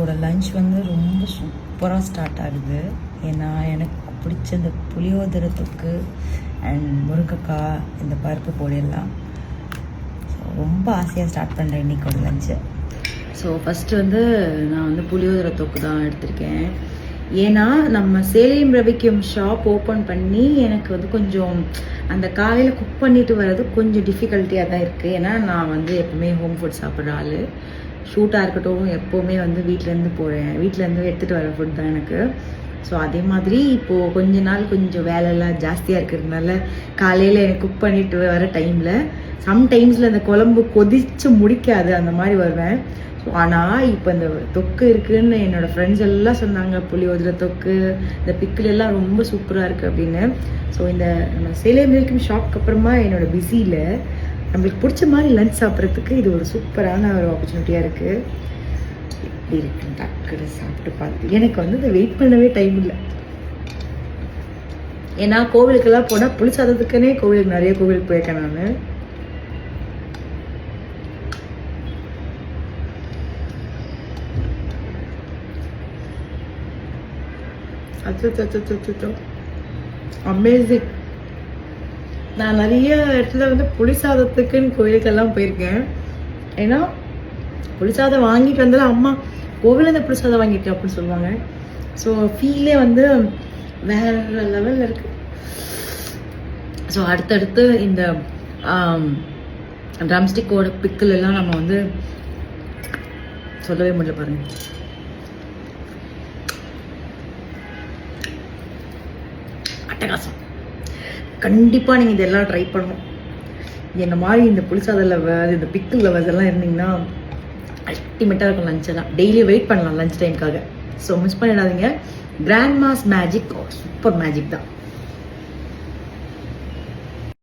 என்னோடய லஞ்ச் வந்து ரொம்ப சூப்பராக ஸ்டார்ட் ஆகுது. ஏன்னா எனக்கு பிடிச்ச இந்த புளியோதரை தொக்கு அண்ட் முருங்கைக்காய் இந்த பருப்பு பொடியெல்லாம் ரொம்ப ஆசையாக ஸ்டார்ட் பண்ணுறேன் இன்றைக்கோட லஞ்சு. ஸோ ஃபஸ்ட்டு வந்து நான் வந்து புளியோதரை தொக்கு தான் எடுத்திருக்கேன். ஏன்னா நம்ம சேலம் ரவிக்கும் ஷாப் ஓப்பன் பண்ணி எனக்கு வந்து கொஞ்சம் அந்த காலையில் குக் பண்ணிட்டு வர்றது கொஞ்சம் டிஃபிகல்ட்டியாக தான் இருக்குது. ஏன்னா நான் வந்து எப்போவுமே ஹோம் ஃபுட் சாப்பிட்ற ஆள். ஷூட்டாக இருக்கட்டும் எப்போவுமே வந்து வீட்டிலேருந்து எடுத்துகிட்டு வர ஃபுட் தான் எனக்கு. ஸோ அதே மாதிரி இப்போது கொஞ்ச நாள் கொஞ்சம் வேலையெல்லாம் ஜாஸ்தியாக இருக்கிறதுனால காலையில் எனக்கு குக் பண்ணிட்டு வர டைமில் சம்டைம்ஸில் அந்த குழம்பு கொதித்து முடிக்காது, அந்த மாதிரி வருவேன். ஸோ ஆனால் இப்போ இந்த தொக்கு இருக்குதுன்னு என்னோடய ஃப்ரெண்ட்ஸ் எல்லாம் சொன்னாங்க, புளியோதரை தொக்கு இந்த பிக்கிள் எல்லாம் ரொம்ப சூப்பராக இருக்குது அப்படின்னு. ஸோ இந்த நம்ம சேலம் வரைக்கும் ஷாப்க்கு அப்புறமா என்னோடய பிஸியில் நம்மளுக்கு பிடிச்ச மாதிரி லஞ்ச் சாப்பிட்றதுக்கு இது ஒரு சூப்பரான ஒரு ஆப்பர்ச்சுனிட்டியாக இருக்குது. இப்படி இருக்கு டக்குன்னு சாப்பிட்டு பார்த்து எனக்கு வந்து இதை வெயிட் பண்ணவே டைம் இல்லை. ஏன்னா கோவிலுக்கெல்லாம் போனால் புளி சாதத்துக்குன்னே நிறைய கோவிலுக்கு போயிருக்கேன் நான். அச்சோ அமேசிங். நான் நிறைய இடத்துல வந்து புளி சாதத்துக்குன்னு கோயிலுக்கெல்லாம் போயிருக்கேன். ஏன்னா புளி சாதம் வாங்கிட்டு வந்தாலும் அம்மா கோவிலில் இந்த புளி சாதம் வாங்கியிருக்கேன் அப்படின்னு சொல்லுவாங்க. ஸோ ஃபீலே வந்து வேற லெவலில் இருக்குது. ஸோ அடுத்தடுத்து இந்த ட்ரம்ஸ்டிக்கோட பிக்கிள் எல்லாம் நம்ம வந்து சொல்லவே முடியல பாருங்க. அட்டகாசம். கண்டிப்பாக நீங்கள் இதெல்லாம் ட்ரை பண்ணணும். என்ன மாதிரி இந்த புளிசாதம் லவர் இந்த பிக்கிள் லவர்ஸ் எல்லாம் இருந்தீங்கன்னா அல்டிமேட்டாக இருக்கும் லஞ்செல்லாம். டெய்லி வெயிட் பண்ணலாம் லஞ்ச் டைமுக்காக. ஸோ மிஸ் பண்ணிடாதீங்க. கிராண்ட்மாஸ் மேஜிக் சூப்பர் மேஜிக் தான்.